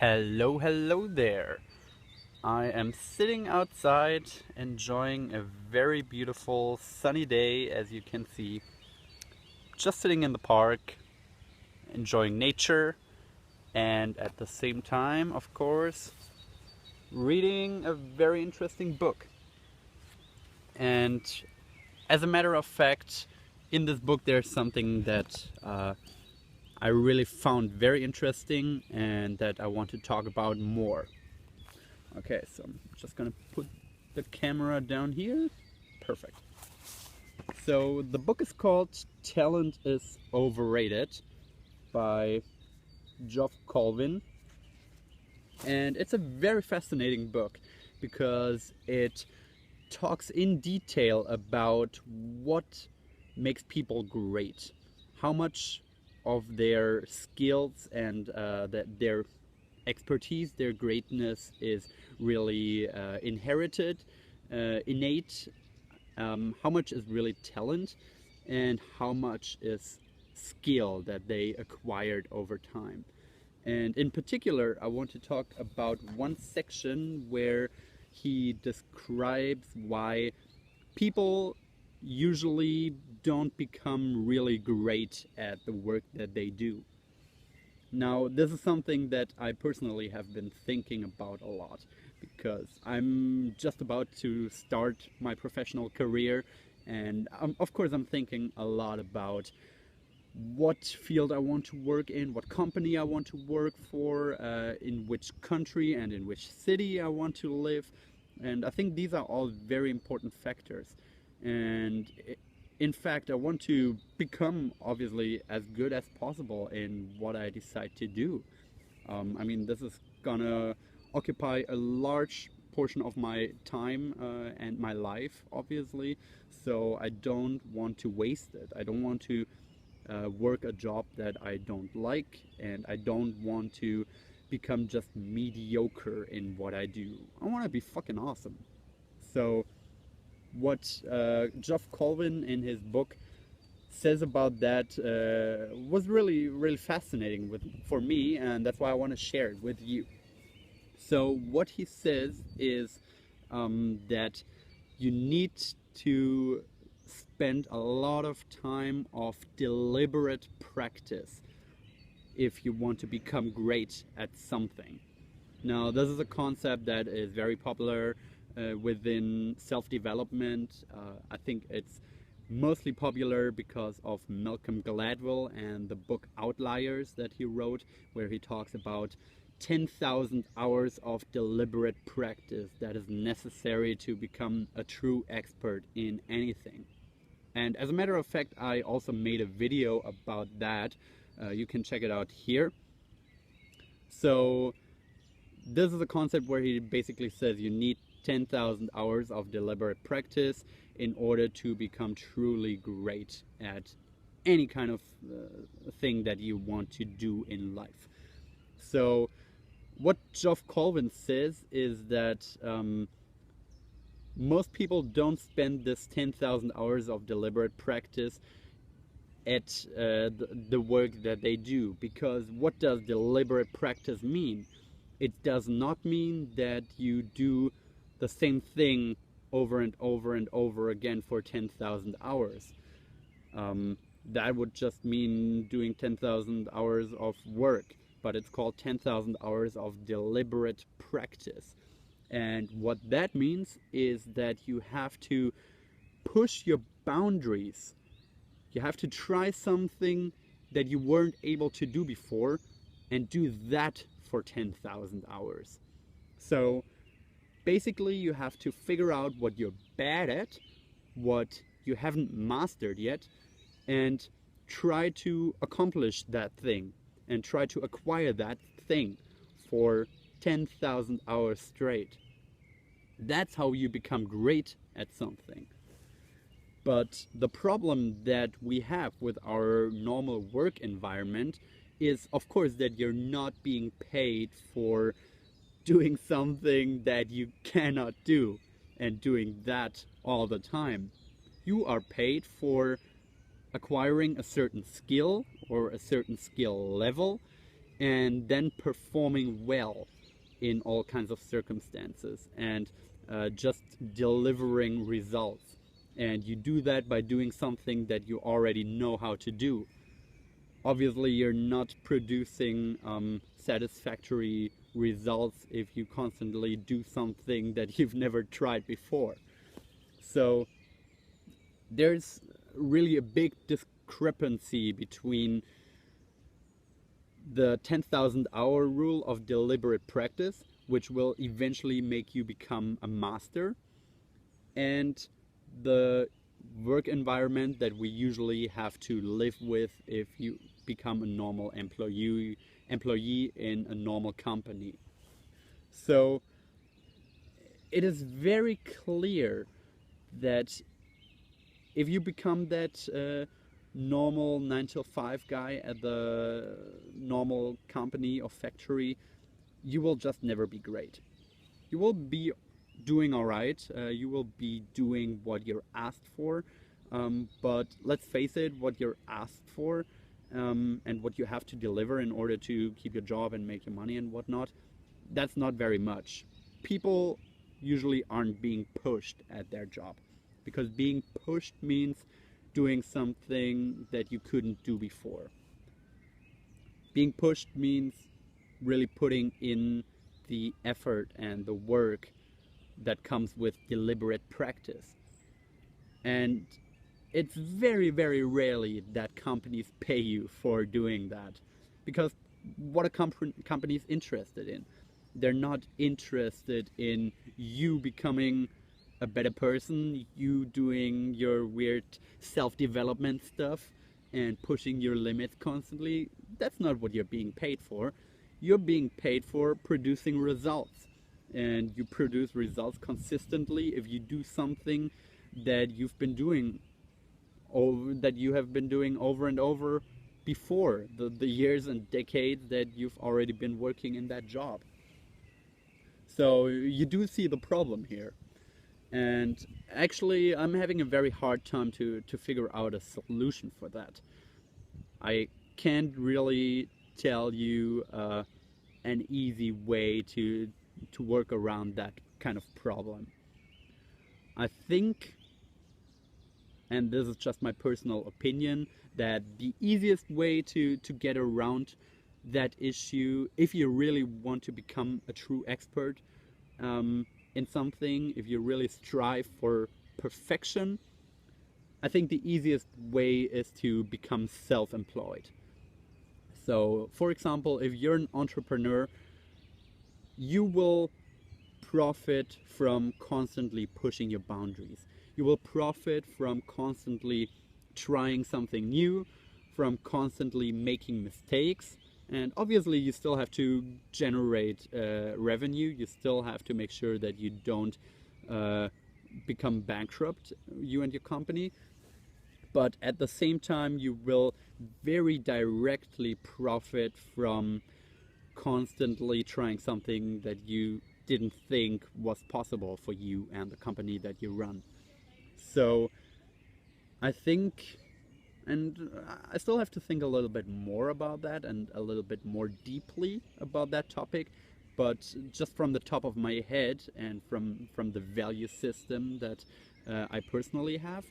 Hello there. I am sitting outside enjoying a very beautiful sunny day, as you can see. Just sitting in the park, enjoying nature, and at the same time, of course, reading a very interesting book. And as a matter of fact, in this book there's something that I really found very interesting and that I want to talk about more. Okay, so I'm just gonna put the camera down here. Perfect. So the book is called Talent is Overrated by Geoff Colvin. And it's a very fascinating book because it talks in detail about what makes people great, how much of their skills and their expertise, their greatness is really inherited, innate, how much is really talent, and how much is skill that they acquired over time. And in particular, I want to talk about one section where he describes why people usually don't become really great at the work that they do. Now, this is something that I personally have been thinking about a lot because I'm just about to start my professional career, and of course I'm thinking a lot about what field I want to work in, what company I want to work for, in which country and in which city I want to live. And I think these are all very important factors. And in fact, I want to become obviously as good as possible in what I decide to do. I mean, this is gonna occupy a large portion of my time and my life, obviously. So I don't want to waste it. I don't want to work a job that I don't like, and I don't want to become just mediocre in what I do. I want to be fucking awesome. So what Geoff Colvin in his book says about that was really fascinating for me, and that's why I want to share it with you. So what he says is that you need to spend a lot of time of deliberate practice if you want to become great at something. Now, this is a concept that is very popular within self-development. I think it's mostly popular because of Malcolm Gladwell and the book Outliers that he wrote, where he talks about 10,000 hours of deliberate practice that is necessary to become a true expert in anything. And as a matter of fact, I also made a video about that. You can check it out here. So this is a concept where he basically says you need 10,000 hours of deliberate practice in order to become truly great at any kind of thing that you want to do in life. So what Geoff Colvin says is that most people don't spend this 10,000 hours of deliberate practice at the work that they do, because what does deliberate practice mean? It does not mean that you do the same thing over and over and over again for 10,000 hours. That would just mean doing 10,000 hours of work, but it's called 10,000 hours of deliberate practice. And what that means is that you have to push your boundaries. You have to try something that you weren't able to do before and do that for 10,000 hours. So basically you have to figure out what you're bad at, what you haven't mastered yet, and try to accomplish that thing and try to acquire that thing for 10,000 hours straight. That's how you become great at something. But the problem that we have with our normal work environment is, of course, that you're not being paid for doing something that you cannot do and doing that all the time. You are paid for acquiring a certain skill or a certain skill level and then performing well in all kinds of circumstances, and just delivering results. And you do that by doing something that you already know how to do. Obviously, you're not producing satisfactory results if you constantly do something that you've never tried before. So there's really a big discrepancy between the 10,000 hour rule of deliberate practice, which will eventually make you become a master, and the work environment that we usually have to live with if you become a normal employee in a normal company. So it is very clear that if you become that normal 9 to 5 guy at the normal company or factory, you will just never be great. You will be doing all right, you will be doing what you're asked for, but let's face it, what you're asked for and what you have to deliver in order to keep your job and make your money and whatnot, that's not very much. People usually aren't being pushed at their job, because being pushed means doing something that you couldn't do before. Being pushed means really putting in the effort and the work that comes with deliberate practice. And it's very, very rarely that companies pay you for doing that, because what a company is interested in, they're not interested in you becoming a better person, you doing your weird self-development stuff and pushing your limits constantly. That's not what you're being paid for. You're being paid for producing results, and you produce results consistently if you do something that you've been doing, or that you have been doing over and over before the years and decades that you've already been working in that job. So you do see the problem here. And actually, I'm having a very hard time to figure out a solution for that. I can't really tell you an easy way to work around that kind of problem. I think, and this is just my personal opinion, that the easiest way to get around that issue, if you really want to become a true expert in something, if you really strive for perfection, I think the easiest way is to become self-employed. So, for example, if you're an entrepreneur, you will profit from constantly pushing your boundaries. You will profit from constantly trying something new, from constantly making mistakes. And obviously you still have to generate revenue. You still have to make sure that you don't become bankrupt, you and your company. But at the same time, you will very directly profit from constantly trying something that you didn't think was possible for you and the company that you run. So I think, and I still have to think a little bit more about that and a little bit more deeply about that topic, but just from the top of my head and from the value system that I personally have,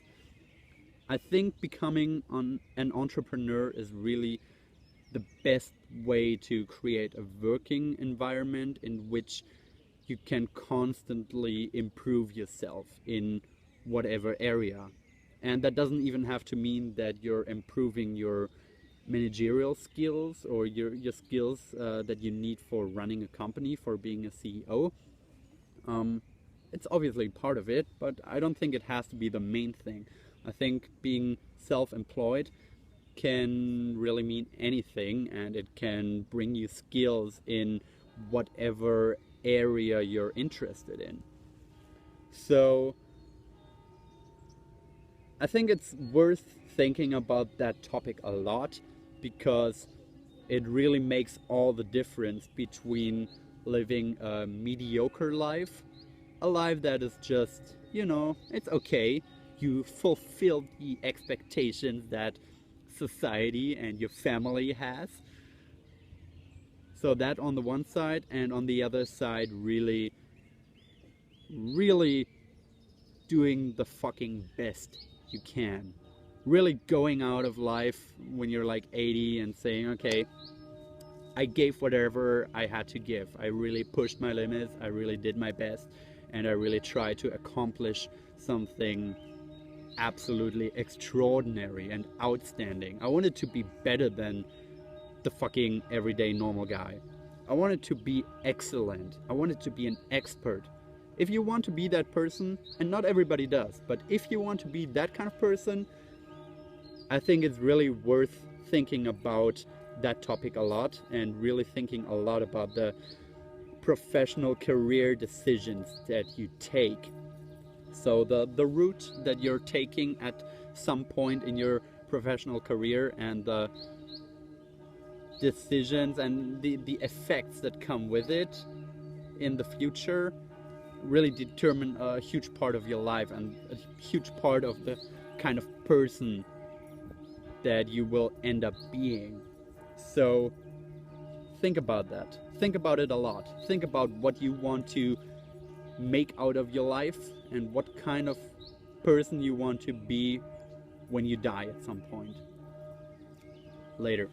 I think becoming an entrepreneur is really the best way to create a working environment in which you can constantly improve yourself in whatever area. And that doesn't even have to mean that you're improving your managerial skills or your skills that you need for running a company, for being a CEO. It's obviously part of it, but I don't think it has to be the main thing. I think being self-employed can really mean anything, and it can bring you skills in whatever area you're interested in. So I think it's worth thinking about that topic a lot, because it really makes all the difference between living a mediocre life, a life that is just, you know, it's okay, you fulfill the expectations that society and your family has, So that on the one side, and on the other side, really doing the fucking best you can. Really going out of life when you're like 80 and saying, okay, I gave whatever I had to give. I really pushed my limits, I really did my best, and I really tried to accomplish something absolutely extraordinary and outstanding. I wanted to be better than the fucking everyday normal guy. I wanted to be excellent. I wanted to be an expert. If you want to be that person, and not everybody does, but if you want to be that kind of person, I think it's really worth thinking about that topic a lot, and really thinking a lot about the professional career decisions that you take. So the route that you're taking at some point in your professional career, and the decisions and the effects that come with it in the future, really determine a huge part of your life and a huge part of the kind of person that you will end up being. So think about that. Think about it a lot. Think about what you want to make out of your life and what kind of person you want to be when you die at some point. Later.